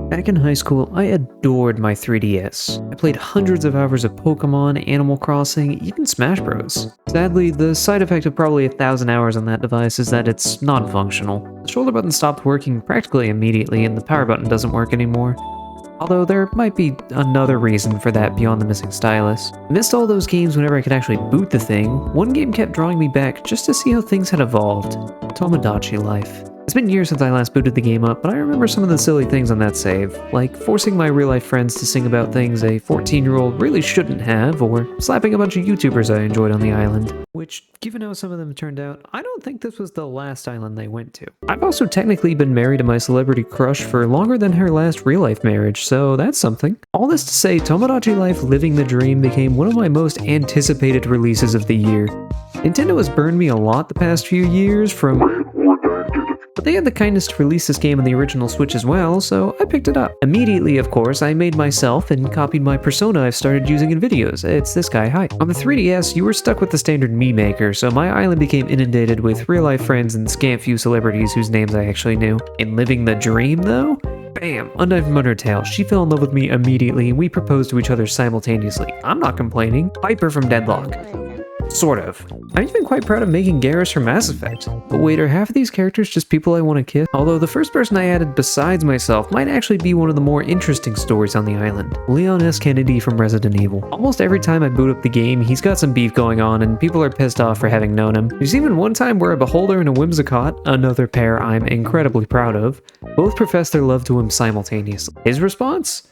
Back in high school, I adored my 3DS. I played hundreds of hours of Pokemon, Animal Crossing, even Smash Bros. Sadly, the side effect of probably 1,000 hours on that device is that it's non-functional. The shoulder button stopped working practically immediately and the power button doesn't work anymore. Although there might be another reason for that beyond the missing stylus. I missed all those games whenever I could actually boot the thing. One game kept drawing me back just to see how things had evolved. Tomodachi Life. It's been years since I last booted the game up, but I remember some of the silly things on that save, like forcing my real-life friends to sing about things a 14-year-old really shouldn't have, or slapping a bunch of YouTubers I enjoyed on the island. Which, given how some of them turned out, I don't think this was the last island they went to. I've also technically been married to my celebrity crush for longer than her last real-life marriage, so that's something. All this to say, Tomodachi Life Living the Dream became one of my most anticipated releases of the year. Nintendo has burned me a lot the past few years but they had the kindness to release this game on the original Switch as well, so I picked it up. Immediately, of course, I made myself and copied my persona I've started using in videos. It's this guy, hi. On the 3DS, you were stuck with the standard me maker, so my island became inundated with real-life friends and scant few celebrities whose names I actually knew. In Living the Dream, though? Bam! Undyne from Undertale. She fell in love with me immediately, and we proposed to each other simultaneously. I'm not complaining. Piper from Deadlock. Sort of. I'm even quite proud of making Garrus from Mass Effect. But wait, are half of these characters just people I want to kiss? Although the first person I added besides myself might actually be one of the more interesting stories on the island. Leon S. Kennedy from Resident Evil. Almost every time I boot up the game, he's got some beef going on and people are pissed off for having known him. There's even one time where a Beholder and a Whimsicott, another pair I'm incredibly proud of, both profess their love to him simultaneously. His response?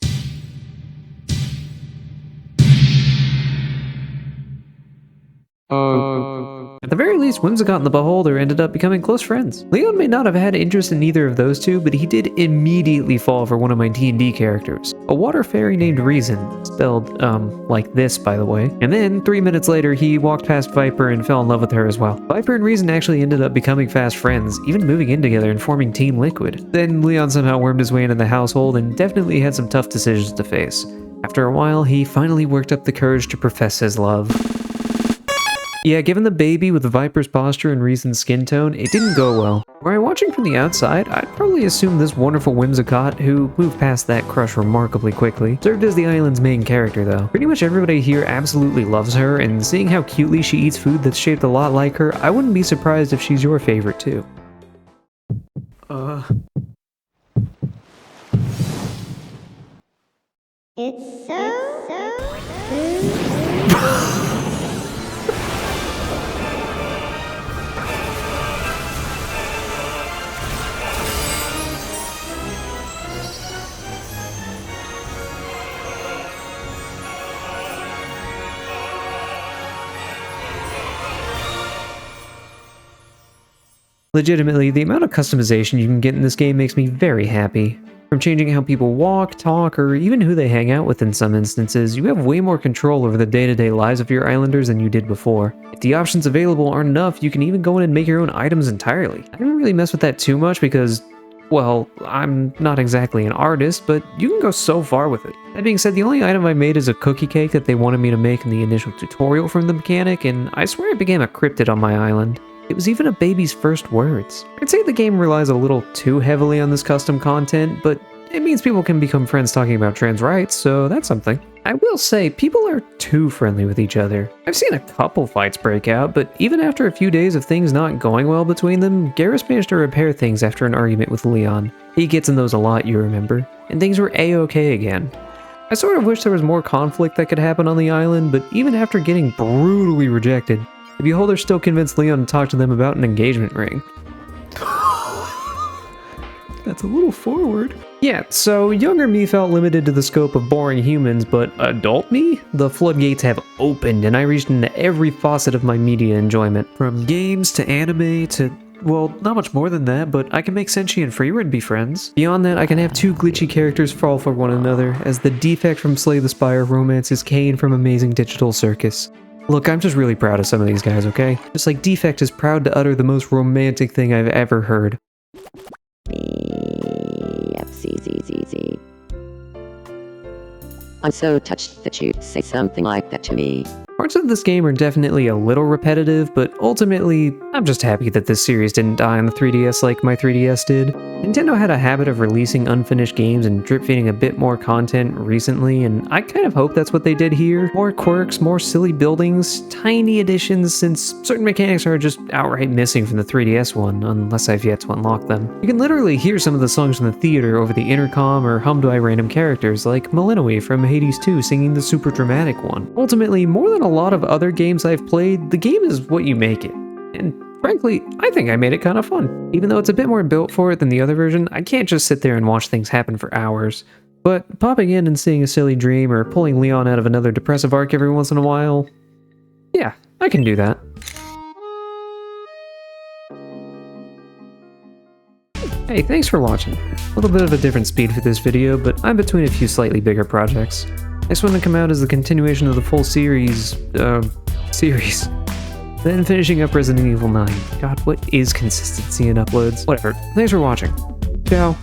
At the very least, Whimsicott and the Beholder ended up becoming close friends. Leon may not have had interest in either of those two, but he did immediately fall for one of my D&D characters. A water fairy named Reason, spelled, like this, by the way. And then, 3 minutes later, he walked past Viper and fell in love with her as well. Viper and Reason actually ended up becoming fast friends, even moving in together and forming Team Liquid. Then Leon somehow wormed his way into the household and definitely had some tough decisions to face. After a while, he finally worked up the courage to profess his love. Yeah, given the baby with Viper's posture and Reason's skin tone, it didn't go well. Were I watching from the outside, I'd probably assume this wonderful Whimsicott, who moved past that crush remarkably quickly, served as the island's main character though. Pretty much everybody here absolutely loves her, and seeing how cutely she eats food that's shaped a lot like her, I wouldn't be surprised if she's your favorite too. It's so Legitimately, the amount of customization you can get in this game makes me very happy. From changing how people walk, talk, or even who they hang out with in some instances, you have way more control over the day-to-day lives of your islanders than you did before. If the options available aren't enough, you can even go in and make your own items entirely. I didn't really mess with that too much because, well, I'm not exactly an artist, but you can go so far with it. That being said, the only item I made is a cookie cake that they wanted me to make in the initial tutorial from the mechanic, and I swear it became a cryptid on my island. It was even a baby's first words. I'd say the game relies a little too heavily on this custom content, but it means people can become friends talking about trans rights, so that's something. I will say, people are too friendly with each other. I've seen a couple fights break out, but even after a few days of things not going well between them, Garrus managed to repair things after an argument with Leon. He gets in those a lot, you remember, and things were a-okay again. I sort of wish there was more conflict that could happen on the island, but even after getting brutally rejected, the Beholder still convinced Leon to talk to them about an engagement ring. That's a little forward. Yeah, so younger me felt limited to the scope of boring humans, but adult me? The floodgates have opened and I reached into every facet of my media enjoyment. From games to anime to, well, not much more than that, but I can make Senshi and Freerin be friends. Beyond that, I can have two glitchy characters fall for one another, as the Defect from Slay the Spire romances Kane from Amazing Digital Circus. Look, I'm just really proud of some of these guys, okay? Just like Defect is proud to utter the most romantic thing I've ever heard. FCZZZ. I'm so touched that you'd say something like that to me. Parts of this game are definitely a little repetitive, but ultimately, I'm just happy that this series didn't die on the 3DS like my 3DS did. Nintendo had a habit of releasing unfinished games and drip-feeding a bit more content recently, and I kind of hope that's what they did here. More quirks, more silly buildings, tiny additions, since certain mechanics are just outright missing from the 3DS one, unless I've yet to unlock them. You can literally hear some of the songs from the theater over the intercom or hummed by random characters, like Malinois from Hades 2 singing the super dramatic one. Ultimately, more than a lot of other games I've played, the game is what you make it. And frankly, I think I made it kind of fun. Even though it's a bit more built for it than the other version, I can't just sit there and watch things happen for hours. But popping in and seeing a silly dream or pulling Leon out of another depressive arc every once in a while, yeah, I can do that. Hey, thanks for watching. A little bit of a different speed for this video, but I'm between a few slightly bigger projects. Next one to come out is the continuation of the full series. Then finishing up Resident Evil 9. God, what is consistency in uploads? Whatever. Thanks for watching. Ciao.